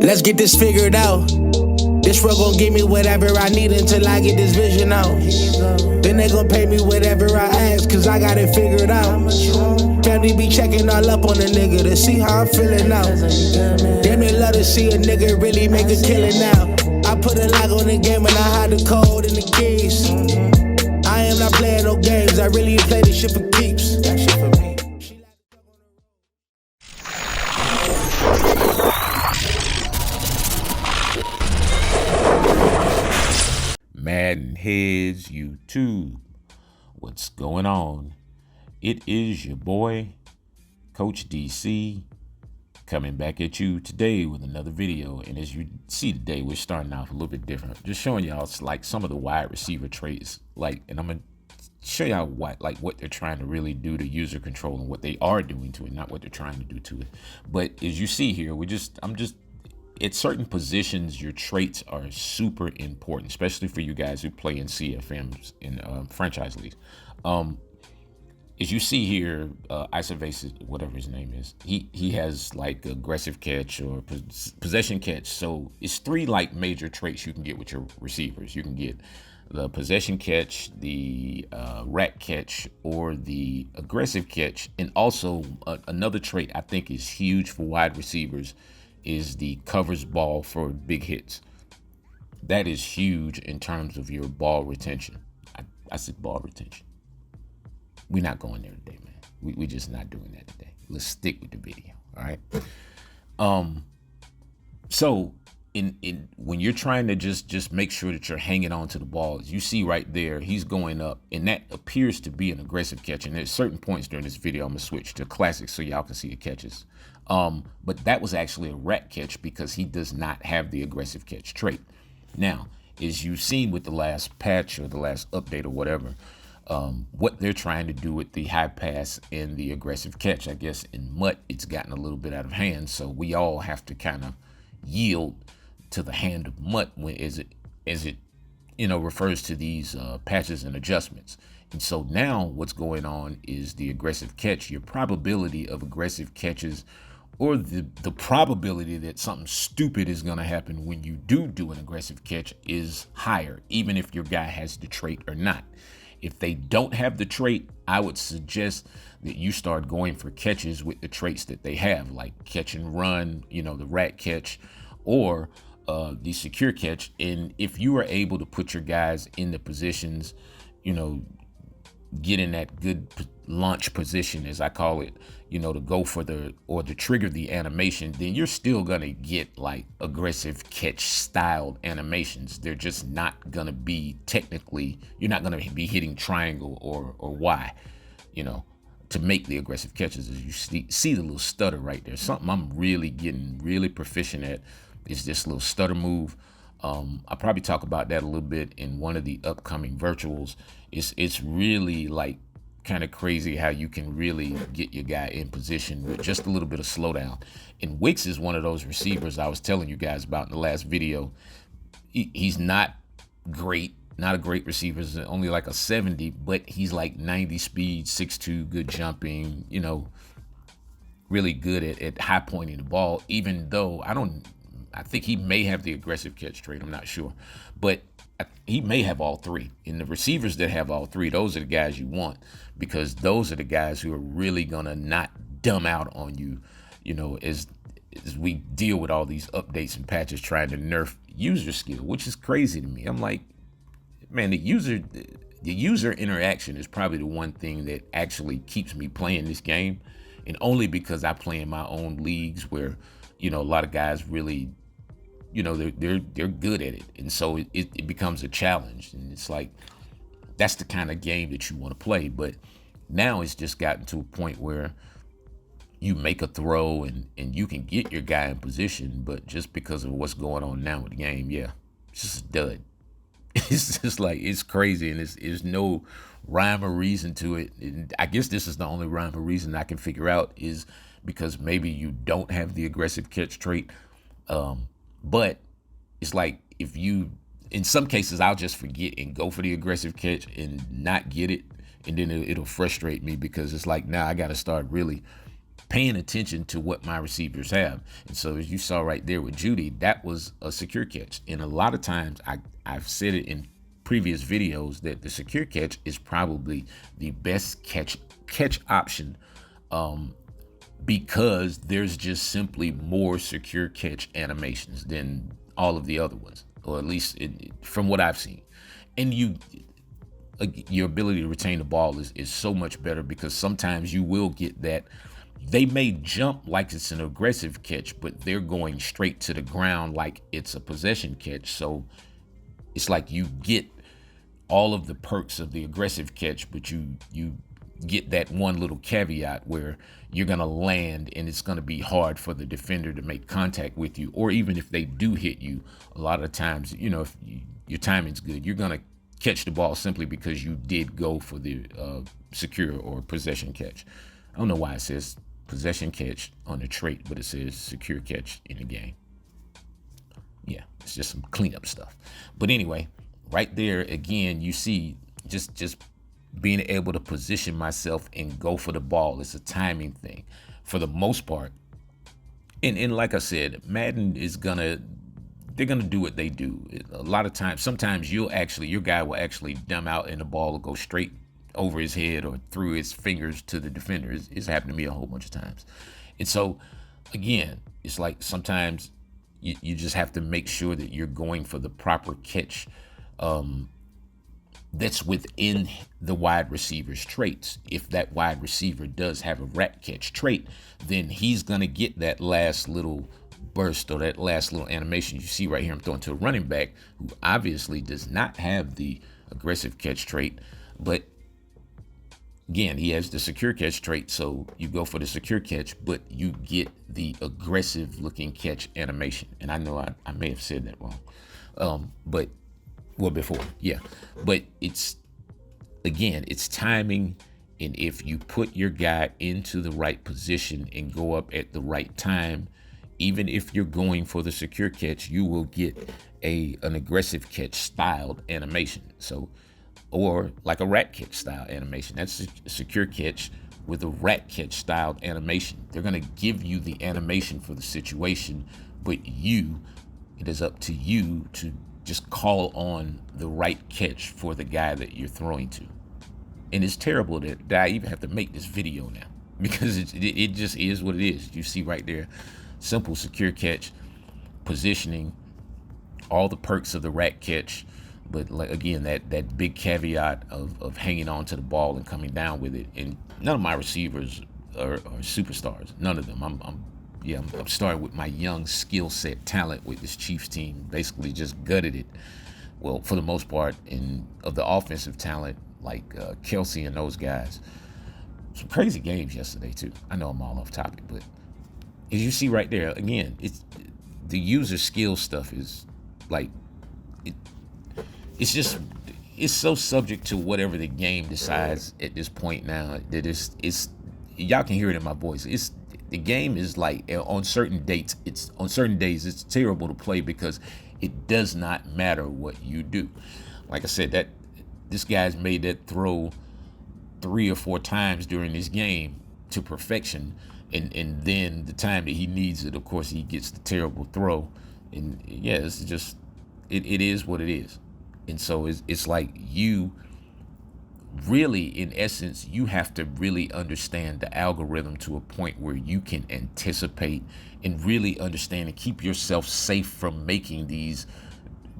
Let's get this figured out. This road gon' give me whatever I need until I get this vision out. Then they gon' pay me whatever I ask, cause I got it figured out. Family be checking all up on a nigga to see how I'm feeling now. Damn, they love to see a nigga really make a killing now. I put a lock on the game and I hide the code and the keys. I am not playing no games, I really play this shit for keeps. That shit for me. MaddenHeadz YouTube, what's going on? It is your boy, Coach DC, coming back at you today with another video. And as you see today, we're starting off a little bit different. Just showing y'all like some of the wide receiver traits, and I'm gonna show y'all what they're trying to really do to user control and what they are doing to it, not what they're trying to do to it. But as you see here, I'm just at certain positions, your traits are super important, especially for you guys who play in CFMs in franchise leagues. As you see here, Isovasic, whatever his name is, he has like aggressive catch or possession catch. So it's three like major traits you can get with your receivers. You can get the possession catch, the rack catch, or the aggressive catch. And also another trait I think is huge for wide receivers is the covers ball for big hits. That is huge in terms of your ball retention. I said ball retention. We're not going there today, man. We just not doing that today. Let's stick with the video, all right? So when you're trying to just make sure that you're hanging on to the ball, as you see right there, he's going up, and that appears to be an aggressive catch. And at certain points during this video, I'm gonna switch to classic so y'all can see the catches. But that was actually a rack catch because he does not have the aggressive catch trait. Now, as you've seen with the last patch or the last update or whatever, what they're trying to do with the high pass and the aggressive catch, I guess in MUT, it's gotten a little bit out of hand. So we all have to kind of yield to the hand of MUT as it refers to these patches and adjustments. And so now what's going on is the aggressive catch. Your probability of aggressive catches, or the probability that something stupid is going to happen when you do an aggressive catch, is higher, even if your guy has the trait or not. If they don't have the trait, I would suggest that you start going for catches with the traits that they have, like catch and run, the rack catch, or the secure catch. And if you are able to put your guys in the positions, get in that good launch position, as I call it, to go for to trigger the animation, then you're still gonna get like aggressive catch styled animations. They're just not gonna be technically, you're not gonna be hitting triangle or Y, to make the aggressive catches. As you see the little stutter right there. Something I'm really getting really proficient at is this little stutter move. I'll probably talk about that a little bit in one of the upcoming virtuals. It's really like kind of crazy how you can really get your guy in position with just a little bit of slowdown. And Wicks is one of those receivers I was telling you guys about in the last video. He's not great, not a great receiver. He's only like a 70, but he's like 90 speed, 6'2", good jumping, really good at high pointing the ball, even though I think he may have the aggressive catch trait. I'm not sure, but he may have all three. And the receivers that have all three, those are the guys you want, because those are the guys who are really gonna not dumb out on you, as we deal with all these updates and patches trying to nerf user skill, which is crazy to me. I'm like, man, the user interaction is probably the one thing that actually keeps me playing this game, and only because I play in my own leagues where, a lot of guys really, they're good at it, and so it becomes a challenge, and it's like that's the kind of game that you want to play. But now it's just gotten to a point where you make a throw and you can get your guy in position, but just because of what's going on now with the game, it's just a dud. It's just like, it's crazy, and there's no rhyme or reason to it. And I guess this is the only rhyme or reason I can figure out, is because maybe you don't have the aggressive catch trait. But it's like, if you in some cases, I'll just forget and go for the aggressive catch and not get it. And then it'll frustrate me because it's like, now I got to start really paying attention to what my receivers have. And so as you saw right there with Judy, that was a secure catch. And a lot of times I've said it in previous videos that the secure catch is probably the best catch option, because there's just simply more secure catch animations than all of the other ones, or at least from what I've seen. And your ability to retain the ball is so much better, because sometimes you will get that they may jump like it's an aggressive catch, but they're going straight to the ground like it's a possession catch. So it's like you get all of the perks of the aggressive catch, but you get that one little caveat where you're going to land and it's going to be hard for the defender to make contact with you. Or even if they do hit you, a lot of times, if your timing's good, you're going to catch the ball simply because you did go for the secure or possession catch. I don't know why it says possession catch on the trait, but it says secure catch in the game. Yeah, it's just some cleanup stuff. But anyway, right there again, you see just being able to position myself and go for the ball. It's a timing thing for the most part. And like I said, Madden they're gonna do what they do. A lot of times, sometimes your guy will actually dumb out and the ball will go straight over his head or through his fingers to the defender. It's happened to me a whole bunch of times. And so again, it's like sometimes you just have to make sure that you're going for the proper catch that's within the wide receiver's traits. If that wide receiver does have a rat catch trait, then he's gonna get that last little burst or that last little animation. You see right here, I'm throwing to a running back who obviously does not have the aggressive catch trait, but again, he has the secure catch trait, so you go for the secure catch, but you get the aggressive looking catch animation. And I know I may have said that wrong, but before, yeah. But it's timing, and if you put your guy into the right position and go up at the right time, even if you're going for the secure catch, you will get an aggressive catch styled animation. So, or like a rat catch style animation. That's a secure catch with a rat catch styled animation. They're gonna give you the animation for the situation, but it is up to you to just call on the right catch for the guy that you're throwing to. And it's terrible that I even have to make this video now, because it just is what it is. You see right there, simple secure catch, positioning, all the perks of the rat catch, but like, again, that big caveat of hanging on to the ball and coming down with it. And none of my receivers are superstars. None of them. I'm starting with my young skill set talent with this Chiefs team. Basically just gutted it. Well, for the most part, of the offensive talent, like Kelsey and those guys. Some crazy games yesterday too. I know I'm all off topic, but as you see right there, again, it's the user skill stuff is like it's so subject to whatever the game decides at this point now, that it's y'all can hear it in my voice. The game is like on certain days it's terrible to play because it does not matter what you do. Like I said, that this guy's made that throw 3 or 4 times during this game to perfection, and then the time that he needs it, of course, he gets the terrible throw. And yeah, it's just it is what it is. And so it's like, you really, in essence, you have to really understand the algorithm to a point where you can anticipate and really understand and keep yourself safe from making these,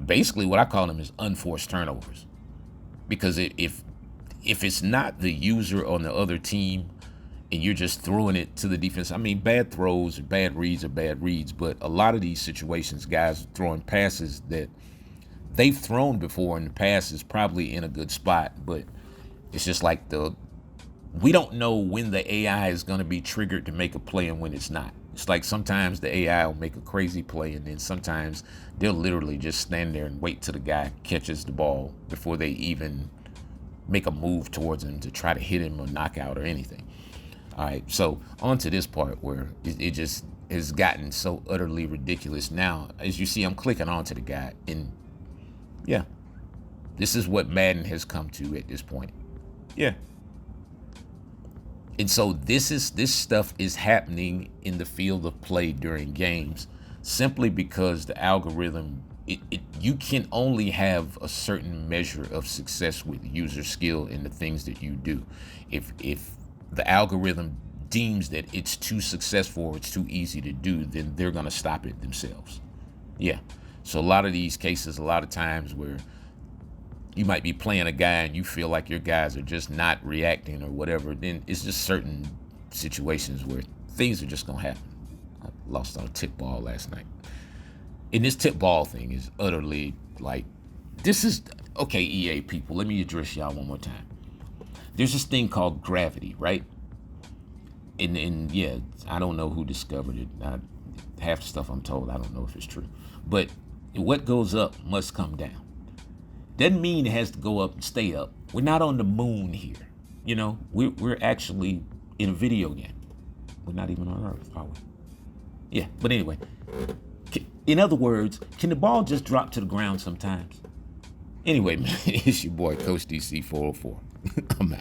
basically what I call them is unforced turnovers. Because if it's not the user on the other team and you're just throwing it to the defense, I mean, bad throws or bad reads are bad reads, but a lot of these situations, guys are throwing passes that they've thrown before, and the pass is probably in a good spot, but it's just like we don't know when the AI is going to be triggered to make a play and when it's not. It's like sometimes the AI will make a crazy play, and then sometimes they'll literally just stand there and wait till the guy catches the ball before they even make a move towards him to try to hit him or knock out or anything. All right, so on to this part where it just has gotten so utterly ridiculous. Now, as you see, I'm clicking onto the guy, and Yeah. This is what Madden has come to at this point. Yeah. And so this stuff is happening in the field of play during games simply because the algorithm, you can only have a certain measure of success with user skill in the things that you do. If the algorithm deems that it's too successful or it's too easy to do, then they're going to stop it themselves. Yeah. So a lot of these cases, a lot of times where you might be playing a guy and you feel like your guys are just not reacting or whatever, then it's just certain situations where things are just going to happen. I lost on a tip ball last night. And this tip ball thing is utterly like, this is, okay, EA people, let me address y'all one more time. There's this thing called gravity, right? And yeah, I don't know who discovered it. Half the stuff I'm told, I don't know if it's true. But what goes up must come down. Doesn't mean it has to go up and stay up. We're not on the moon here. You know, we're actually in a video game. We're not even on Earth, are we? Yeah, but anyway. In other words, can the ball just drop to the ground sometimes? Anyway, man, it's your boy, Coach DC 404. I'm out.